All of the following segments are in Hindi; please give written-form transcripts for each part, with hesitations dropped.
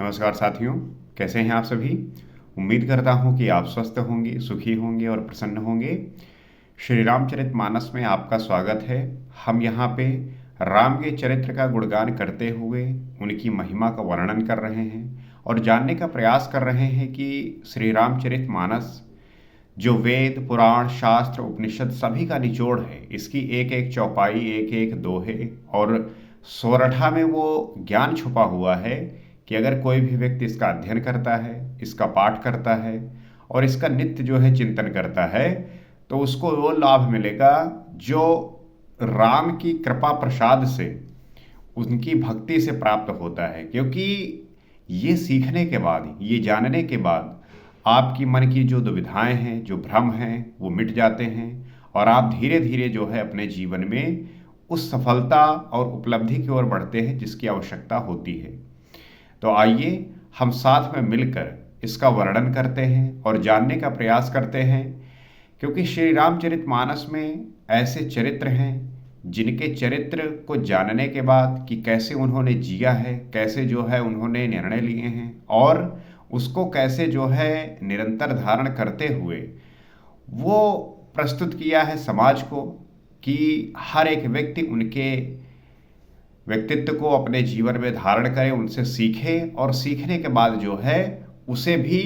नमस्कार साथियों, कैसे हैं आप सभी। उम्मीद करता हूं कि आप स्वस्थ होंगे, सुखी होंगे और प्रसन्न होंगे। श्री रामचरितमानस में आपका स्वागत है। हम यहाँ पे राम के चरित्र का गुणगान करते हुए उनकी महिमा का वर्णन कर रहे हैं और जानने का प्रयास कर रहे हैं कि श्री रामचरितमानस जो वेद, पुराण, शास्त्र, उपनिषद सभी का निचोड़ है, इसकी एक एक चौपाई, एक एक दोहे और सोरठा में वो ज्ञान छुपा हुआ है कि अगर कोई भी व्यक्ति इसका अध्ययन करता है, इसका पाठ करता है और इसका नित्य जो है चिंतन करता है, तो उसको वो लाभ मिलेगा जो राम की कृपा प्रसाद से, उनकी भक्ति से प्राप्त होता है। क्योंकि ये सीखने के बाद, ये जानने के बाद आपकी मन की जो दुविधाएं हैं, जो भ्रम हैं, वो मिट जाते हैं और आप धीरे धीरे जो है अपने जीवन में उस सफलता और उपलब्धि की ओर बढ़ते हैं जिसकी आवश्यकता होती है। तो आइए हम साथ में मिलकर इसका वर्णन करते हैं और जानने का प्रयास करते हैं। क्योंकि श्री रामचरितमानस में ऐसे चरित्र हैं जिनके चरित्र को जानने के बाद कि कैसे उन्होंने जिया है, कैसे जो है उन्होंने निर्णय लिए हैं और उसको कैसे जो है निरंतर धारण करते हुए वो प्रस्तुत किया है समाज को, कि हर एक व्यक्ति उनके व्यक्तित्व को अपने जीवन में धारण करे, उनसे सीखे और सीखने के बाद जो है उसे भी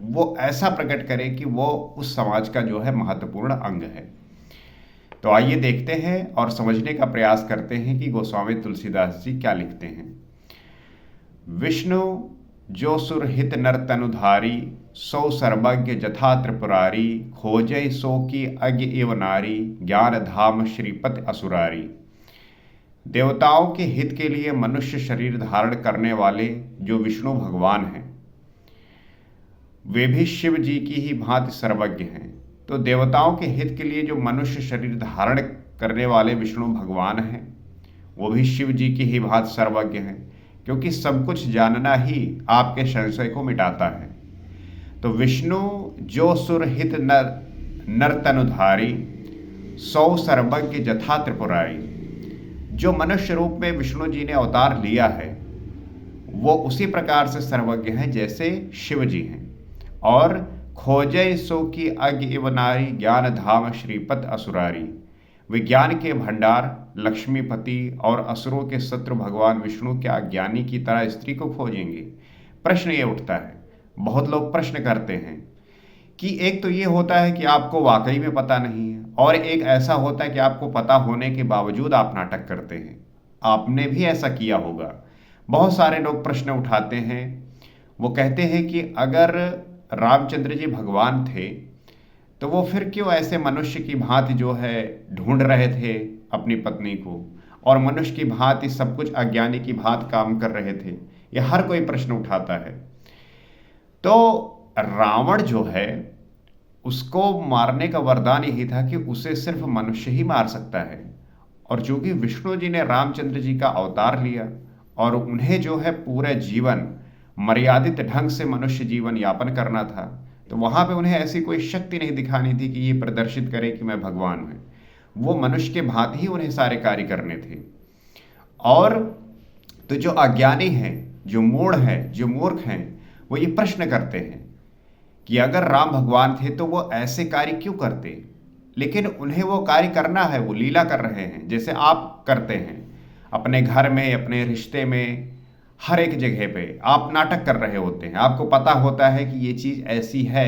वो ऐसा प्रकट करे कि वो उस समाज का जो है महत्वपूर्ण अंग है। तो आइए देखते हैं और समझने का प्रयास करते हैं कि गोस्वामी तुलसीदास जी क्या लिखते हैं। विष्णु जो सुरहित नर तनुधारी, सौ सर्वज्ञ जथा त्रिपुरारी, खोजय सो की अज्ञ एव नारी, ज्ञान धाम श्रीपति असुरारी। देवताओं के हित के लिए मनुष्य शरीर धारण करने वाले जो विष्णु भगवान हैं, वे भी शिव जी की ही भांति सर्वज्ञ हैं। तो देवताओं के हित के लिए जो मनुष्य शरीर धारण करने वाले विष्णु भगवान हैं, वो भी शिव जी की ही भांति सर्वज्ञ हैं, क्योंकि सब कुछ जानना ही आपके संशय को मिटाता है। तो विष्णु जो सुरहित नर तनुधारी, सौ सर्वज्ञ जथा त्रिपुरारी। जो मनुष्य रूप में विष्णु जी ने अवतार लिया है वो उसी प्रकार से सर्वज्ञ हैं जैसे शिव जी हैं। और खोजय सो की अज्ञ इव नारी, ज्ञान धाम श्रीपत असुरारी। विज्ञान के भंडार लक्ष्मीपति और असुरों के शत्रु भगवान विष्णु के अज्ञानी की तरह स्त्री को खोजेंगे। प्रश्न ये उठता है, बहुत लोग प्रश्न करते हैं कि एक तो ये होता है कि आपको वाकई में पता नहीं है और एक ऐसा होता है कि आपको पता होने के बावजूद आप नाटक करते हैं। आपने भी ऐसा किया होगा। बहुत सारे लोग प्रश्न उठाते हैं, वो कहते हैं कि अगर रामचंद्र जी भगवान थे तो वो फिर क्यों ऐसे मनुष्य की भांति जो है ढूंढ रहे थे अपनी पत्नी को, और मनुष्य की भांति सब कुछ अज्ञानी की भांति काम कर रहे थे। ये हर कोई प्रश्न उठाता है। तो रावण जो है उसको मारने का वरदान यही था कि उसे सिर्फ मनुष्य ही मार सकता है। और चूंकि विष्णु जी ने रामचंद्र जी का अवतार लिया और उन्हें जो है पूरे जीवन मर्यादित ढंग से मनुष्य जीवन यापन करना था, तो वहां पे उन्हें ऐसी कोई शक्ति नहीं दिखानी थी कि ये प्रदर्शित करे कि मैं भगवान हूं। वो मनुष्य के भांति ही उन्हें सारे कार्य करने थे। और तो जो अज्ञानी हैं, जो मूढ़ हैं, जो मूर्ख हैं, वो ये प्रश्न करते हैं कि अगर राम भगवान थे तो वो ऐसे कार्य क्यों करते। लेकिन उन्हें वो कार्य करना है, वो लीला कर रहे हैं जैसे आप करते हैं अपने घर में, अपने रिश्ते में, हर एक जगह पे आप नाटक कर रहे होते हैं। आपको पता होता है कि ये चीज़ ऐसी है,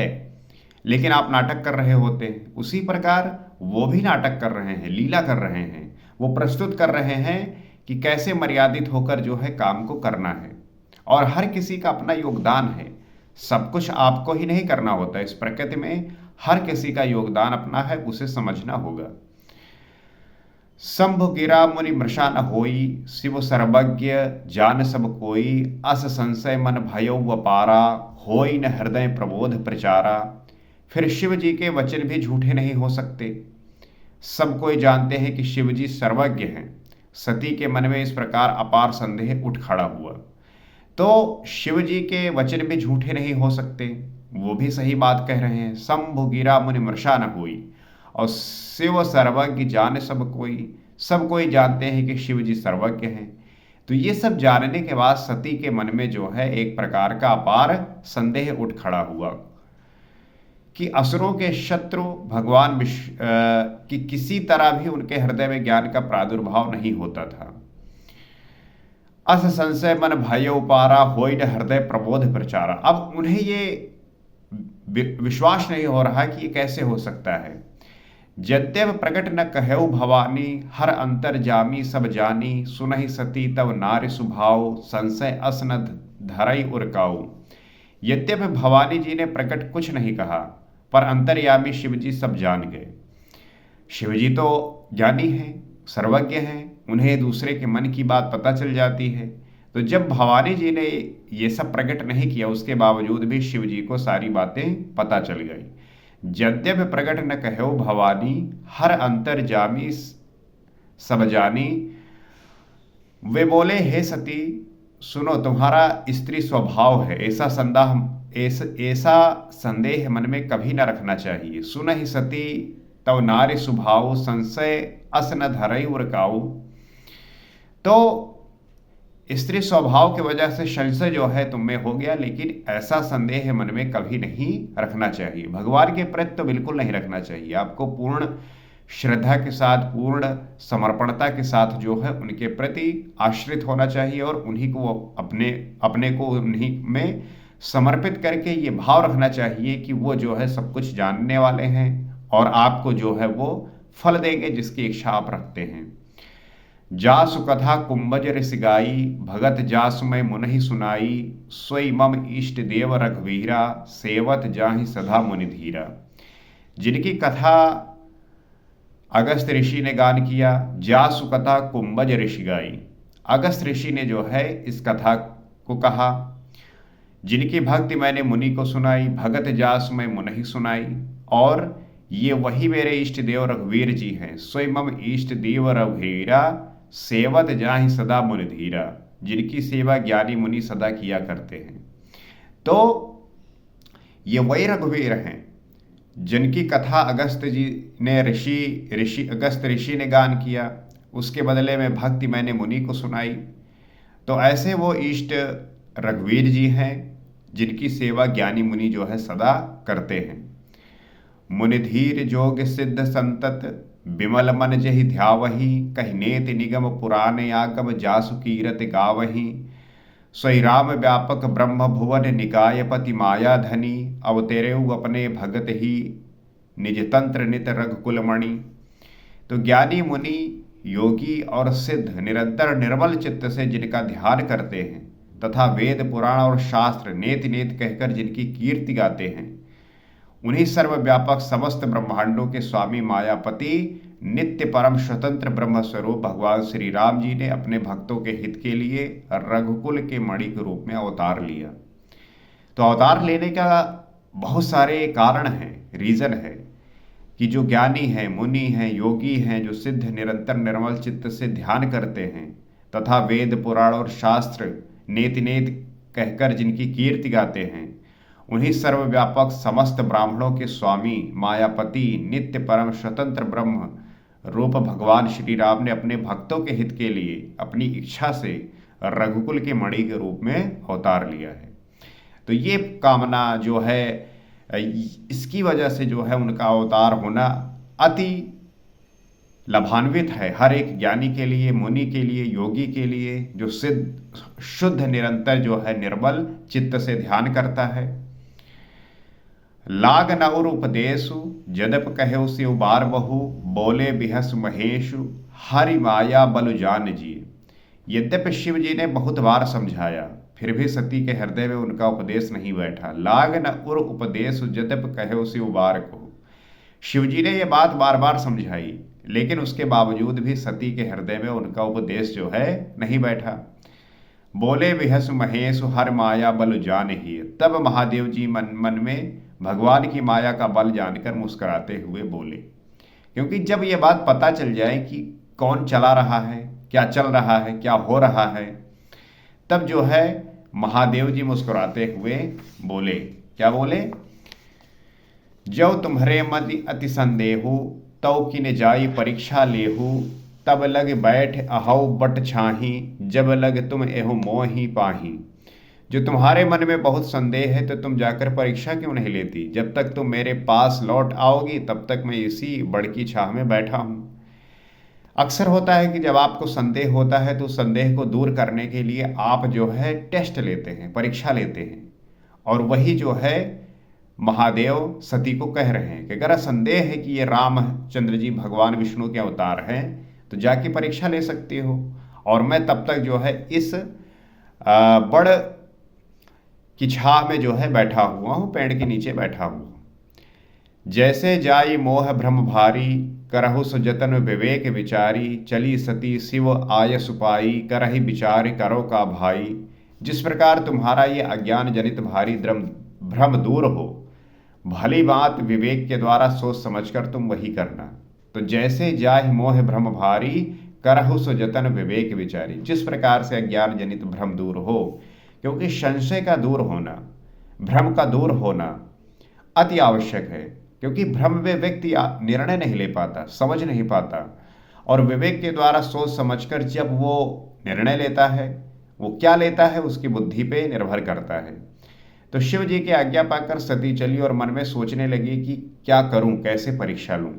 लेकिन आप नाटक कर रहे होते हैं। उसी प्रकार वो भी नाटक कर रहे हैं, लीला कर रहे हैं। वो प्रस्तुत कर रहे हैं कि कैसे मर्यादित होकर जो है काम को करना है। और हर किसी का अपना योगदान है, सब कुछ आपको ही नहीं करना होता। इस प्रकृति में हर किसी का योगदान अपना है, उसे समझना होगा। शंभु गिरा मुनि मृषा न होई, शिव सर्वज्ञ जान सब कोई, अस संशय मन भयो अपारा, होई न हृदय प्रबोध प्रचारा। फिर शिव जी के वचन भी झूठे नहीं हो सकते। सब कोई जानते हैं कि शिव जी सर्वज्ञ हैं। सती के मन में इस प्रकार अपार संदेह उठ खड़ा हुआ। तो शिव जी के वचन भी झूठे नहीं हो सकते, वो भी सही बात कह रहे हैं। शंभु गिरा मुनि मृषा न होई, और शिव सर्वज्ञ जाने सब कोई, सब कोई जानते हैं कि शिव जी सर्वज्ञ हैं। तो ये सब जानने के बाद सती के मन में जो है एक प्रकार का अपार संदेह उठ खड़ा हुआ कि असुरों के शत्रु भगवान की किसी तरह भी उनके हृदय में ज्ञान का प्रादुर्भाव नहीं होता था। अस संशय मन भयो पारा होय न हृदय प्रबोध प्रचारा। अब उन्हें ये विश्वास नहीं हो रहा कि ये कैसे हो सकता है। यद्यप प्रकट न कहऊ भवानी हर अंतर जामी सब जानी सुनहि सती तब नारी सुभाव संशय अस न धरई उरकाऊ। यद्यप भवानी जी ने प्रकट कुछ नहीं कहा पर अंतर्यामी शिवजी सब जान गए। शिवजी तो ज्ञानी हैं, सर्वज्ञ हैं, उन्हें दूसरे के मन की बात पता चल जाती है। तो जब भवानी जी ने ये सब प्रकट नहीं किया उसके बावजूद भी शिव जी को सारी बातें पता चल गई। यद्यप प्रकट न कहो भवानी हर अंतर जामी सब जानी। वे बोले हे सती सुनो, तुम्हारा स्त्री स्वभाव है, ऐसा संदेह मन में कभी न रखना चाहिए। सुन ही सती तव नारी सुभाव संशय अस न धरई उरकाऊ। तो स्त्री स्वभाव की वजह से संशय जो है तुम में हो गया, लेकिन ऐसा संदेह मन में कभी नहीं रखना चाहिए। भगवान के प्रति तो बिल्कुल नहीं रखना चाहिए। आपको पूर्ण श्रद्धा के साथ, पूर्ण समर्पणता के साथ जो है उनके प्रति आश्रित होना चाहिए और उन्हीं को अपने को उन्हीं में समर्पित करके ये भाव रखना चाहिए कि वो जो है सब कुछ जानने वाले हैं और आपको जो है वो फल देंगे जिसकी इच्छा आप रखते हैं। जासु कथा कुंभज ऋष गाई भगत जासु मैं मुनहि सुनाई सोई मम इष्ट देव रघुवीरा सेवत जाहि सदा मुनि धीरा। जिनकी कथा अगस्त ऋषि ने गान किया, जासु कथा कुंभज ऋषि गाई, अगस्त ऋषि ने जो है इस कथा को कहा। जिनकी भक्ति मैंने मुनि को सुनाई, भगत जासु मैं मुनहि सुनाई, और ये वही मेरे इष्ट देव रघुवीर जी हैं। सोई मम इष्ट देव रघुवीरा सेवत जाहि सदा मुनि धीरा। जिनकी सेवा ज्ञानी मुनि सदा किया करते हैं। तो ये वही रघुवीर हैं जिनकी कथा अगस्त जी ने अगस्त ऋषि ने गान किया, उसके बदले में भक्ति मैंने मुनि को सुनाई। तो ऐसे वो इष्ट रघुवीर जी हैं जिनकी सेवा ज्ञानी मुनि जो है सदा करते हैं। मुनि धीर जोग सिद्ध संतत विमल मन जहि ध्यावही कहि नेति निगम पुराण आगम जासु कीरत गावही। सोई राम व्यापक ब्रह्म भुवन निकायपति माया धनी अवतेरेउ अपने भगत ही निज तंत्र नित रघुकुलमणि। तो ज्ञानी मुनि योगी और सिद्ध निरंतर निर्मल चित्त से जिनका ध्यान करते हैं तथा वेद पुराण और शास्त्र नेति नेति कहकर जिनकी कीर्ति गाते हैं, उन्हीं सर्वव्यापक समस्त ब्रह्मांडों के स्वामी मायापति नित्य परम स्वतंत्र ब्रह्म स्वरूप भगवान श्री राम जी ने अपने भक्तों के हित के लिए रघुकुल के मणि के रूप में अवतार लिया। तो अवतार लेने का बहुत सारे कारण हैं, रीजन है कि जो ज्ञानी हैं, मुनि हैं, योगी हैं, जो सिद्ध निरंतर निर्मल चित्त से ध्यान करते हैं तथा वेद पुराण और शास्त्र नेति नेति कहकर जिनकी कीर्ति गाते हैं, उन्हीं सर्वव्यापक समस्त ब्राह्मणों के स्वामी मायापति नित्य परम स्वतंत्र ब्रह्म रूप भगवान श्री राम ने अपने भक्तों के हित के लिए अपनी इच्छा से रघुकुल के मणि के रूप में अवतार लिया है। तो ये कामना जो है, इसकी वजह से जो है उनका अवतार होना अति लाभान्वित है हर एक ज्ञानी के लिए, मुनि के लिए, योगी के लिए, जो सिद्ध शुद्ध निरंतर जो है निर्मल चित्त से ध्यान करता है। लाग नउर उपदेशु जदप कहो से उबार बहु बोले बिहस महेशु हरि माया बलु जान जी। यद्यपि शिव जी ने बहुत बार समझाया फिर भी सती के हृदय में उनका उपदेश नहीं बैठा। लाग न उर उपदेश जदप कहो से उबार कहो। शिव जी ने यह बात बार बार समझाई लेकिन उसके बावजूद भी सती के हृदय में उनका उपदेश जो है नहीं बैठा। बोले बिहस महेश हर माया बल जान ही। तब महादेव जी मन मन में भगवान की माया का बल जानकर मुस्कुराते हुए बोले, क्योंकि जब ये बात पता चल जाए कि कौन चला रहा है, क्या चल रहा है, क्या हो रहा है, तब जो है महादेव जी मुस्कुराते हुए बोले। क्या बोले? जो तुम्हारे मति अति संदेहु तौ किन जाई परीक्षा लेहु तब लग बैठ अहौ बट छाही, जब लग तुम एहो मोही पाही। जो तुम्हारे मन में बहुत संदेह है तो तुम जाकर परीक्षा क्यों नहीं लेती? जब तक तुम मेरे पास लौट आओगी तब तक मैं इसी बड़ की छाह में बैठा हूँ। अक्सर होता है कि जब आपको संदेह होता है तो संदेह को दूर करने के लिए आप जो है टेस्ट लेते हैं, परीक्षा लेते हैं। और वही जो है महादेव सती को कह रहे हैं कि अगर संदेह है कि ये रामचंद्र जी भगवान विष्णु के अवतार हैं तो जाके परीक्षा ले सकते हो। और मैं तब तक जो है इस बड़ की छाह में जो है बैठा हुआ हूँ, पेड़ के नीचे बैठा हुआ हूँ। जैसे जाई मोह भ्रम भारी, करहु सो जतन विवेक विचारी। चली सती शिव आय सुपाई, करहि विचार करो का भाई। जिस प्रकार तुम्हारा ये अज्ञान जनित भारी भ्रम दूर हो, भली बात विवेक के द्वारा सोच समझकर तुम वही करना। तो जैसे जाहि मोह भ्रम भारी, करहु सो जतन विवेक विचारी। जिस प्रकार से अज्ञान जनित भ्रम दूर हो, क्योंकि संशय का दूर होना, भ्रम का दूर होना अति आवश्यक है। क्योंकि भ्रम में व्यक्ति निर्णय नहीं ले पाता, समझ नहीं पाता, और विवेक के द्वारा सोच समझकर जब वो निर्णय लेता है, वो क्या लेता है उसकी बुद्धि पे निर्भर करता है। तो शिव जी की आज्ञा पाकर सती चली और मन में सोचने लगी कि क्या करूं, कैसे परीक्षा लूं।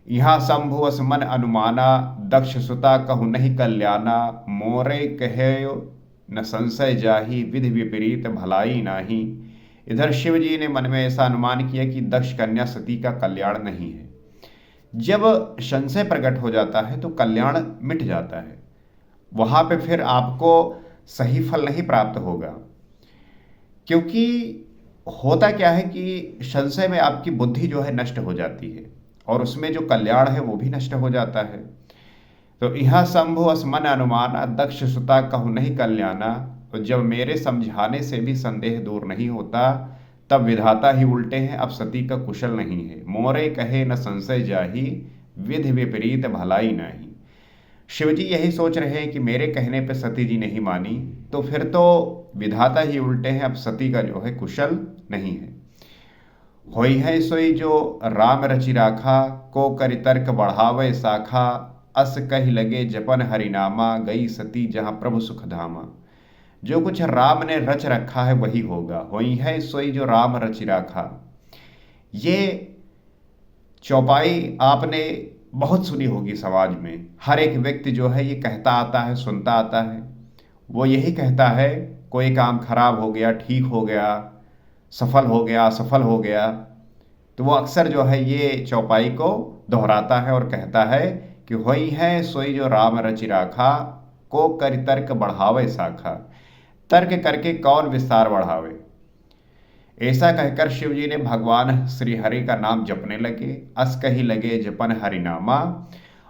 यहाँ शंभु अस मन अनुमाना, दक्ष सुता कहु नहीं कल्याणा। मोरे कहे न संशय जाही, विधि विपरीत भलाई नाही। इधर शिव जी ने मन में ऐसा अनुमान किया कि दक्ष कन्या सती का कल्याण नहीं है। जब संशय प्रकट हो जाता है तो कल्याण मिट जाता है, वहां पे फिर आपको सही फल नहीं प्राप्त होगा। क्योंकि होता क्या है कि संशय में आपकी बुद्धि जो है नष्ट हो जाती है और उसमें जो कल्याण है वो भी नष्ट हो जाता है। तो यहाँ शंभु अस मन अनुमाना, दक्ष सुता कहु नहीं कल्याणा। तो जब मेरे समझाने से भी संदेह दूर नहीं होता, तब विधाता ही उल्टे हैं, अब सती का कुशल नहीं है। मोरे कहे न संशय जाही, विधि विपरीत भलाई नाही। शिवजी यही सोच रहे हैं कि मेरे कहने पे सती जी नहीं मानी, तो फिर तो विधाता ही उल्टे हैं, अब सती का जो है कुशल नहीं है। होई है सोई जो राम रचि राखा, को करि तर्क बढ़ावे शाखा। अस कही लगे जपन हरिनामा, गई सती जहां प्रभु सुख धामा। जो कुछ राम ने रच रखा है वही होगा। होई है सोई जो राम रचि राखा। ये चौपाई आपने बहुत सुनी होगी समाज में। हर एक व्यक्ति जो है ये कहता आता है, सुनता आता है। वो यही कहता है कोई काम खराब हो गया, ठीक हो गया, सफल हो गया, असफल हो गया, तो वो अक्सर जो है ये चौपाई को दोहराता है और कहता है कि होई है सोई जो राम रचि राखा, को करि तर्क बढ़ावे शाखा। तर्क करके कौन विस्तार बढ़ावे। ऐसा कहकर शिव जी ने भगवान श्री हरि का नाम जपने लगे। अस कही लगे जपन हरिनामा।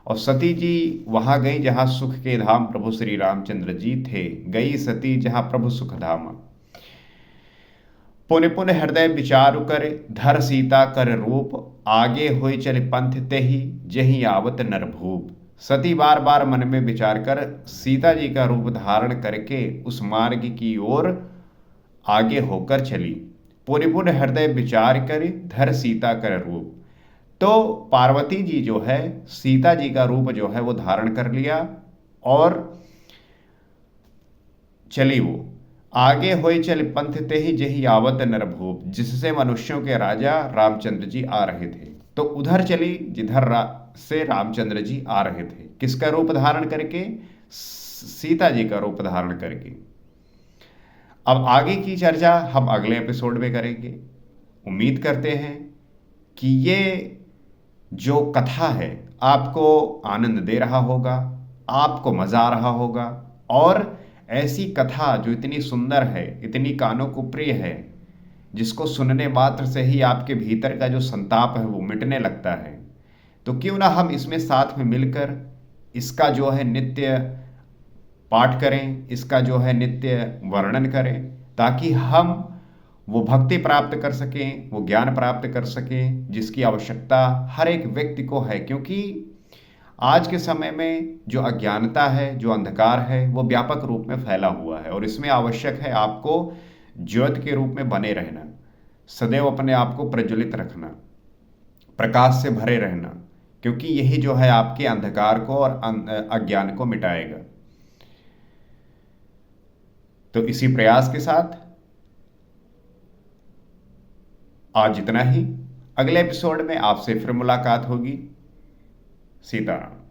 और सती जी वहां गई जहां सुख के धाम प्रभु श्री रामचंद्र जी थे। गई सती जहां प्रभु सुख धामा। पुन पुन हृदय विचारु कर, धर सीता कर रूप। आगे होई चल पंथ तेहि, जही आवत नरभूप। सती बार बार मन में विचार कर सीता जी का रूप धारण करके उस मार्ग की ओर आगे होकर चली। पुन पुन हृदय विचार कर, धर सीता कर रूप। तो पार्वती जी जो है सीता जी का रूप जो है वो धारण कर लिया और चली। वो आगे होई चल पंथ ते ही जही आवत नरभूप, जिससे मनुष्यों के राजा रामचंद्र जी आ रहे थे। तो उधर चली जिधर से रामचंद्र जी आ रहे थे। किसका रूप धारण करके? सीता जी का रूप धारण करके। अब आगे की चर्चा हम अगले एपिसोड में करेंगे। उम्मीद करते हैं कि ये जो कथा है आपको आनंद दे रहा होगा, आपको मजा आ रहा होगा। और ऐसी कथा जो इतनी सुंदर है, इतनी कानों को प्रिय है, जिसको सुनने मात्र से ही आपके भीतर का जो संताप है वो मिटने लगता है, तो क्यों ना हम इसमें साथ में मिलकर इसका जो है नित्य पाठ करें, इसका जो है नित्य वर्णन करें, ताकि हम वो भक्ति प्राप्त कर सकें, वो ज्ञान प्राप्त कर सकें जिसकी आवश्यकता हर एक व्यक्ति को है। क्योंकि आज के समय में जो अज्ञानता है, जो अंधकार है, वो व्यापक रूप में फैला हुआ है और इसमें आवश्यक है आपको ज्योत के रूप में बने रहना, सदैव अपने आप को प्रज्वलित रखना, प्रकाश से भरे रहना। क्योंकि यही जो है आपके अंधकार को और अज्ञान को मिटाएगा। तो इसी प्रयास के साथ आज इतना ही। अगले एपिसोड में आपसे फिर मुलाकात होगी। सीताराम।